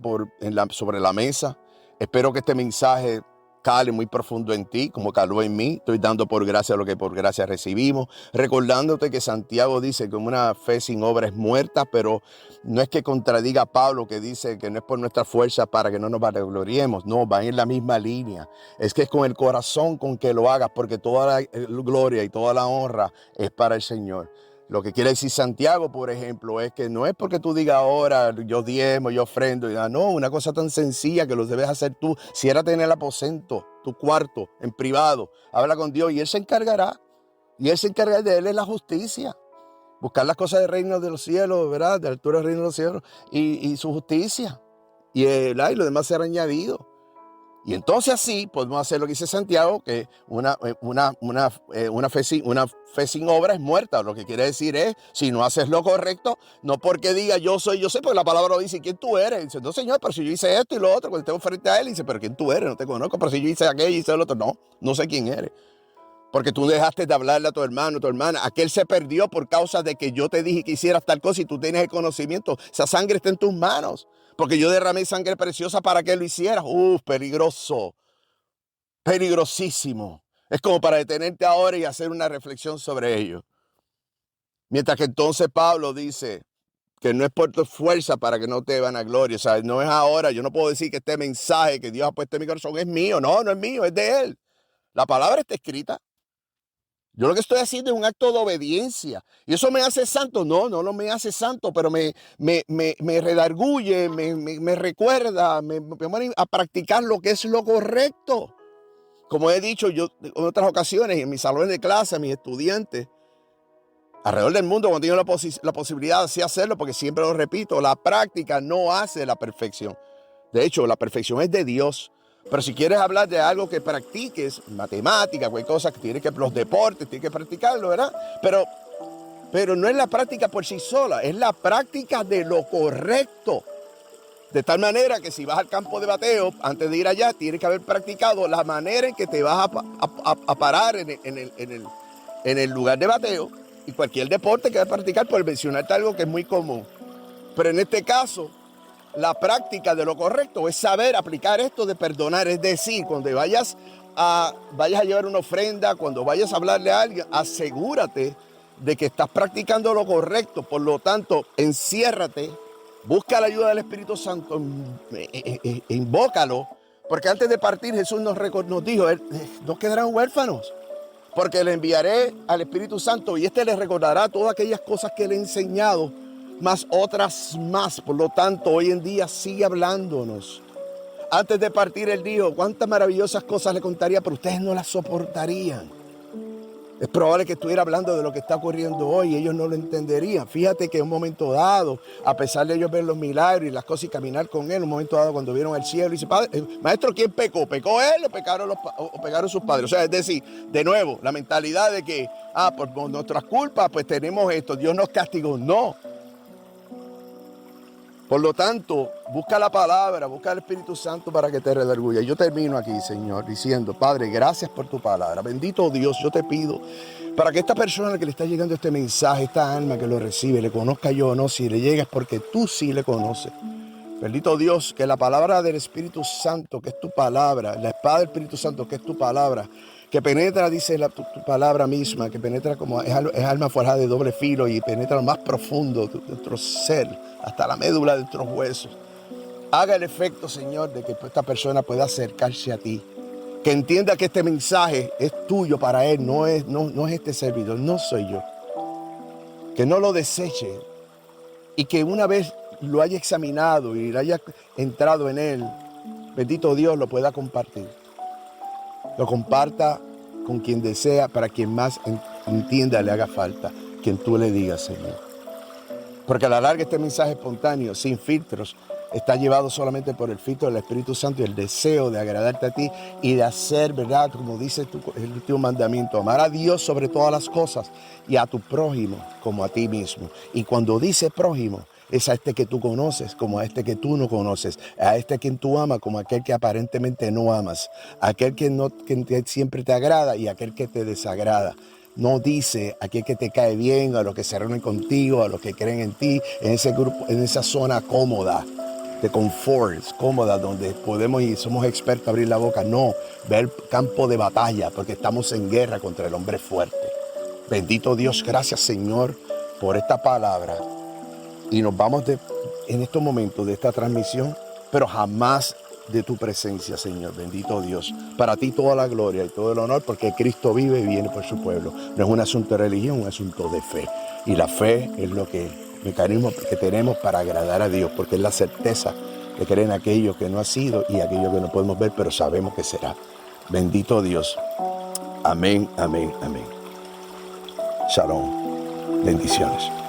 sobre la mesa. Espero que este mensaje cale muy profundo en ti, como caló en mí. Estoy dando por gracia lo que por gracia recibimos, recordándote que Santiago dice que una fe sin obra es muerta, pero no es que contradiga a Pablo, que dice que no es por nuestra fuerza para que no nos vanagloriemos. No, va en la misma línea. Es que es con el corazón con que lo hagas, porque toda la gloria y toda la honra es para el Señor. Lo que quiere decir Santiago, por ejemplo, es que no es porque tú digas ahora yo diezmo, yo ofrendo. No, una cosa tan sencilla que lo debes hacer tú. Si era tener el aposento, tu cuarto, en privado, habla con Dios y Él se encargará. Y Él se encargará, de Él es la justicia. Buscar las cosas del reino de los cielos, ¿verdad? De la altura del reino de los cielos y su justicia. Y lo demás será añadido. Y entonces así podemos hacer lo que dice Santiago, que una fe sin obra es muerta. Lo que quiere decir es, si no haces lo correcto, no porque diga yo sé, porque la palabra lo dice, ¿quién tú eres? Dice, no, Señor, pero si yo hice esto y lo otro, cuando tengo frente a Él, dice, pero ¿quién tú eres? No te conozco, pero si yo hice aquello y hice lo otro, no sé quién eres. Porque tú dejaste de hablarle a tu hermano, tu hermana. Aquel se perdió por causa de que yo te dije que hicieras tal cosa y tú tienes el conocimiento. Esa sangre está en tus manos. Porque yo derramé sangre preciosa para que lo hicieras. Peligroso. Peligrosísimo. Es como para detenerte ahora y hacer una reflexión sobre ello. Mientras que entonces Pablo dice que no es por tu fuerza para que no te vanaglories. O sea, no es ahora. Yo no puedo decir que este mensaje que Dios ha puesto en mi corazón es mío. No es mío, es de Él. La palabra está escrita. Yo lo que estoy haciendo es un acto de obediencia. ¿Y eso me hace santo? No me hace santo, pero me redarguye, me recuerda, me pone a practicar lo que es lo correcto. Como he dicho yo en otras ocasiones, en mis salones de clase, a mis estudiantes, alrededor del mundo, cuando tengo la posibilidad de así hacerlo, porque siempre lo repito, la práctica no hace la perfección. De hecho, la perfección es de Dios. Pero si quieres hablar de algo que practiques, matemática, cualquier cosa que tienes que, los deportes, tienes que practicarlo, ¿verdad? Pero no es la práctica por sí sola, es la práctica de lo correcto. De tal manera que si vas al campo de bateo, antes de ir allá, tienes que haber practicado la manera en que te vas a parar en el lugar de bateo. Y cualquier deporte que vas a practicar, por mencionarte algo que es muy común. Pero en este caso, la práctica de lo correcto es saber aplicar esto de perdonar. Es decir, cuando vayas a llevar una ofrenda, cuando vayas a hablarle a alguien, asegúrate de que estás practicando lo correcto. Por lo tanto, enciérrate, busca la ayuda del Espíritu Santo, invócalo, porque antes de partir Jesús nos dijo, no quedarán huérfanos, porque le enviaré al Espíritu Santo y les recordará todas aquellas cosas que le he enseñado, más otras más. Por lo tanto, hoy en día sigue hablándonos. Antes de partir, Él dijo, cuántas maravillosas cosas le contaría, pero ustedes no las soportarían. Es probable que estuviera hablando de lo que está ocurriendo hoy y ellos no lo entenderían. Fíjate que en un momento dado, a pesar de ellos ver los milagros y las cosas y caminar con Él, en un momento dado cuando vieron al cielo, dice, Padre, maestro, ¿quién pecó? ¿Pecó Él o pecaron sus padres? O sea, es decir, de nuevo, la mentalidad de que, por nuestras culpas, pues tenemos esto, Dios nos castigó. No. Por lo tanto, busca la palabra, busca el Espíritu Santo para que te redarguya. Yo termino aquí, Señor, diciendo, Padre, gracias por tu palabra. Bendito Dios, yo te pido para que esta persona que le está llegando este mensaje, esta alma que lo recibe, le conozca yo o no, si le llega es porque tú sí le conoces. Bendito Dios, que la palabra del Espíritu Santo, que es tu palabra, la espada del Espíritu Santo, que es tu palabra, que penetra, dice tu palabra misma, que penetra como es alma forjada de doble filo y penetra lo más profundo de nuestro ser, hasta la médula de nuestros huesos. Haga el efecto, Señor, de que esta persona pueda acercarse a ti. Que entienda que este mensaje es tuyo para él, no es este servidor, no soy yo. Que no lo deseche y que una vez lo haya examinado y haya entrado en él, bendito Dios, lo pueda compartir. Lo comparta con quien desea, para quien más entienda le haga falta, quien tú le digas, Señor. Porque a la larga este mensaje espontáneo, sin filtros, está llevado solamente por el filtro del Espíritu Santo y el deseo de agradarte a ti y de hacer, ¿verdad? Como dice el último mandamiento, amar a Dios sobre todas las cosas y a tu prójimo como a ti mismo. Y cuando dice prójimo, es a este que tú conoces como a este que tú no conoces, a este a quien tú amas como a aquel que aparentemente no amas, a aquel que siempre te agrada y a aquel que te desagrada. No dice a aquel que te cae bien, a los que se reúnen contigo, a los que creen en ti, en ese grupo, en esa zona cómoda, de confort, cómoda, donde podemos y somos expertos a abrir la boca. No, ver campo de batalla, porque estamos en guerra contra el hombre fuerte. Bendito Dios, gracias Señor por esta palabra. Y nos vamos en estos momentos de esta transmisión, pero jamás de tu presencia, Señor. Bendito Dios. Para ti toda la gloria y todo el honor, porque Cristo vive y viene por su pueblo. No es un asunto de religión, es un asunto de fe. Y la fe es mecanismo que tenemos para agradar a Dios, porque es la certeza de creer en aquello que no ha sido y aquello que no podemos ver, pero sabemos que será. Bendito Dios. Amén, amén, amén. Shalom. Bendiciones.